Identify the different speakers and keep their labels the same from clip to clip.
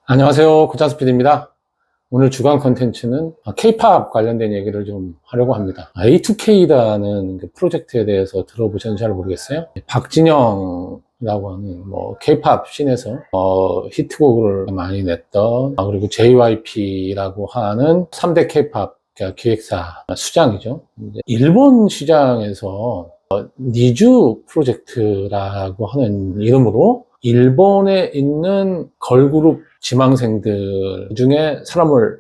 Speaker 1: 안녕하세요. 고찬스피드입니다. 오늘 주간 컨텐츠는 K-POP 관련된 얘기를 좀 하려고 합니다. A2K라는 그 프로젝트에 대해서 들어보셨는지 잘 모르겠어요. 박진영이라고 하는 K-POP 씬에서 히트곡을 많이 냈던, 그리고 JYP라고 하는 3대 K-POP 기획사 수장이죠. 일본 시장에서 니쥬 프로젝트라고 하는 이름으로 일본에 있는 걸그룹 지망생들 중에 사람을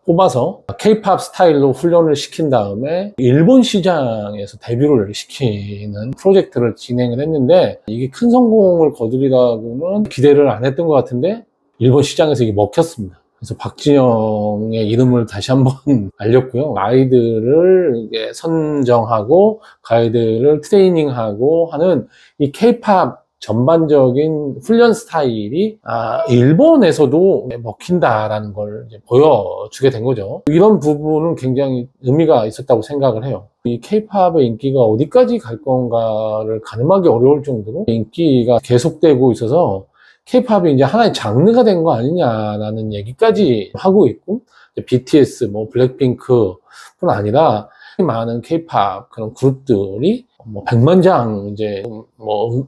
Speaker 1: 뽑아서 K-POP 스타일로 훈련을 시킨 다음에 일본 시장에서 데뷔를 시키는 프로젝트를 진행을 했는데, 이게 큰 성공을 거두리라고는 기대를 안 했던 것 같은데 일본 시장에서 이게 먹혔습니다. 그래서 박진영의 이름을 다시 한번 알렸고요. 아이들을 선정하고 그 아이들을 트레이닝하고 하는 이 K-POP 전반적인 훈련 스타일이 일본에서도 먹힌다라는 걸 이제 보여주게 된 거죠. 이런 부분은 굉장히 의미가 있었다고 생각을 해요. 이 K-POP의 인기가 어디까지 갈 건가를 가늠하기 어려울 정도로 인기가 계속되고 있어서 K-POP이 이제 하나의 장르가 된 거 아니냐라는 얘기까지 하고 있고, BTS, 블랙핑크뿐 아니라 많은 K-POP 그런 그룹들이 100만 장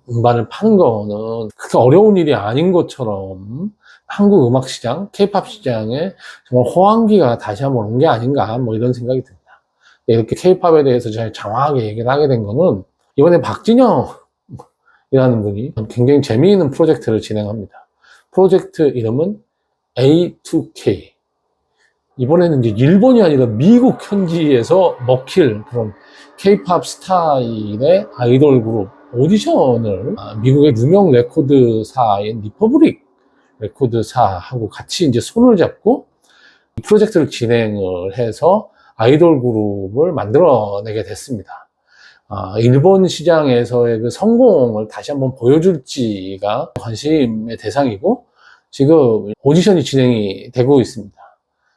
Speaker 1: 음반을 파는 거는 그렇게 어려운 일이 아닌 것처럼 한국 음악 시장, K-POP 시장에 정말 호황기가 다시 한번 온 게 아닌가 이런 생각이 듭니다. 이렇게 K-POP에 대해서 제가 장황하게 얘기를 하게 된 거는 이번에 박진영이라는 분이 굉장히 재미있는 프로젝트를 진행합니다. 프로젝트 이름은 A2K. 이번에는 이제 일본이 아니라 미국 현지에서 먹힐 그런 K-POP 스타일의 아이돌 그룹 오디션을 미국의 유명 레코드사인 리퍼블릭 레코드사하고 같이 이제 손을 잡고 이 프로젝트를 진행을 해서 아이돌 그룹을 만들어내게 됐습니다. 일본 시장에서의 그 성공을 다시 한번 보여줄지가 관심의 대상이고, 지금 오디션이 진행이 되고 있습니다.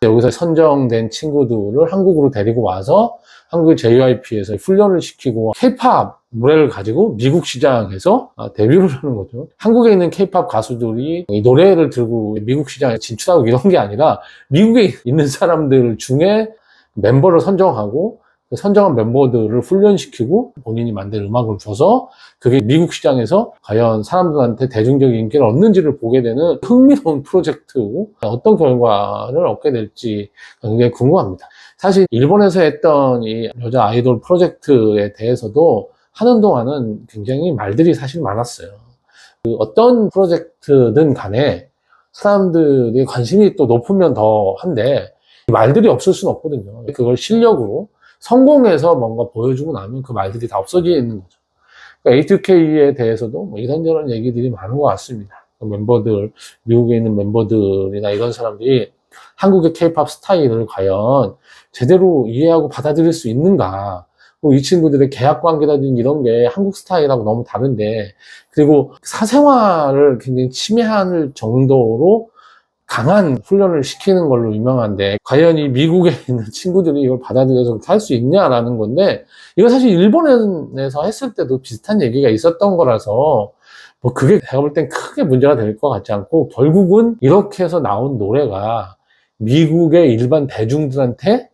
Speaker 1: 여기서 선정된 친구들을 한국으로 데리고 와서 한국의 JYP에서 훈련을 시키고 K-POP 노래를 가지고 미국 시장에서 데뷔를 하는 거죠. 한국에 있는 K-POP 가수들이 이 노래를 들고 미국 시장에 진출하고 이런 게 아니라 미국에 있는 사람들 중에 멤버를 선정하고 그 선정한 멤버들을 훈련시키고 본인이 만든 음악을 줘서 그게 미국 시장에서 과연 사람들한테 대중적인 인기를 얻는지를 보게 되는 흥미로운 프로젝트고, 어떤 결과를 얻게 될지 굉장히 궁금합니다. 사실 일본에서 했던 이 여자 아이돌 프로젝트에 대해서도 하는 동안은 굉장히 말들이 사실 많았어요. 어떤 프로젝트든 간에 사람들이 관심이 또 높으면 더 한데 말들이 없을 수는 없거든요. 그걸 실력으로 성공해서 뭔가 보여주고 나면 그 말들이 다 없어지는 거죠. 그러니까 A2K에 대해서도 이런저런 얘기들이 많은 것 같습니다. 멤버들, 미국에 있는 멤버들이나 이런 사람들이 한국의 K-POP 스타일을 과연 제대로 이해하고 받아들일 수 있는가. 이 친구들의 계약 관계라든지 이런 게 한국 스타일하고 너무 다른데, 그리고 사생활을 굉장히 침해할 정도로 강한 훈련을 시키는 걸로 유명한데, 과연 이 미국에 있는 친구들이 이걸 받아들여서 할 수 있냐라는 건데, 이거 사실 일본에서 했을 때도 비슷한 얘기가 있었던 거라서 그게 제가 볼 땐 크게 문제가 될 것 같지 않고, 결국은 이렇게 해서 나온 노래가 미국의 일반 대중들한테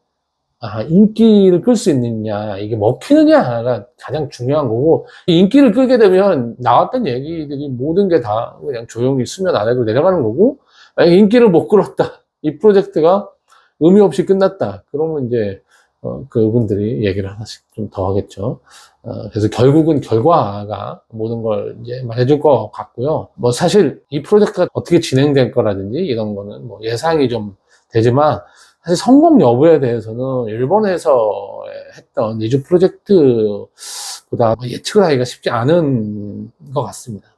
Speaker 1: 인기를 끌 수 있느냐, 이게 먹히느냐가 가장 중요한 거고, 인기를 끌게 되면 나왔던 얘기들이 모든 게 다 그냥 조용히 수면 아래로 내려가는 거고, 인기를 못 끌었다, 이 프로젝트가 의미 없이 끝났다, 그러면 이제 그분들이 얘기를 하나씩 좀 더 하겠죠. 그래서 결국은 결과가 모든 걸 이제 말해줄 것 같고요. 사실 이 프로젝트가 어떻게 진행될 거라든지 이런 거는 예상이 좀 되지만, 사실 성공 여부에 대해서는 일본에서 했던 니쥬 프로젝트보다 예측을 하기가 쉽지 않은 것 같습니다.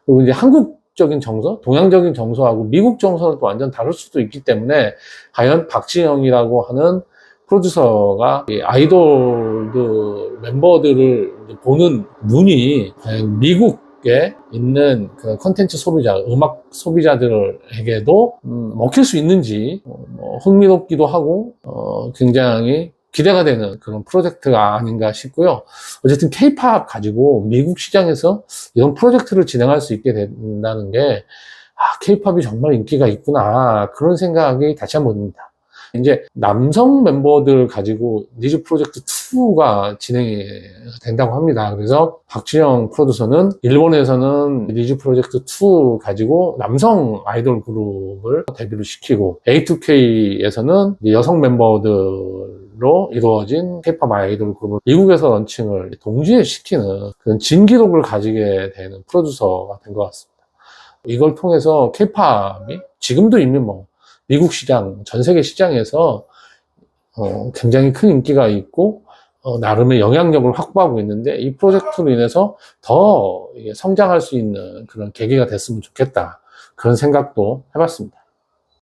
Speaker 1: 그리고 이제 한국적인 정서, 동양적인 정서하고 미국 정서는 또 완전 다를 수도 있기 때문에, 과연 박진영이라고 하는 프로듀서가 아이돌들 멤버들을 보는 눈이 미국에 있는 그 콘텐츠 소비자, 음악 소비자들에게도 먹힐 수 있는지 흥미롭기도 하고 굉장히 기대가 되는 그런 프로젝트가 아닌가 싶고요. 어쨌든 K-POP 가지고 미국 시장에서 이런 프로젝트를 진행할 수 있게 된다는 게 케이팝이 정말 인기가 있구나. 그런 생각이 다시 한번 듭니다. 이제 남성 멤버들 가지고 니즈 프로젝트 2가 진행이 된다고 합니다. 그래서 박진영 프로듀서는 일본에서는 니즈 프로젝트 2 가지고 남성 아이돌 그룹을 데뷔를 시키고, A2K에서는 여성 멤버들로 이루어진 케이팝 아이돌 그룹을 미국에서 런칭을 동시에 시키는 그런 진기록을 가지게 되는 프로듀서가 된 것 같습니다. 이걸 통해서 케이팝이 지금도 이미 미국 시장, 전 세계 시장에서 굉장히 큰 인기가 있고 나름의 영향력을 확보하고 있는데, 이 프로젝트로 인해서 더 성장할 수 있는 그런 계기가 됐으면 좋겠다, 그런 생각도 해봤습니다.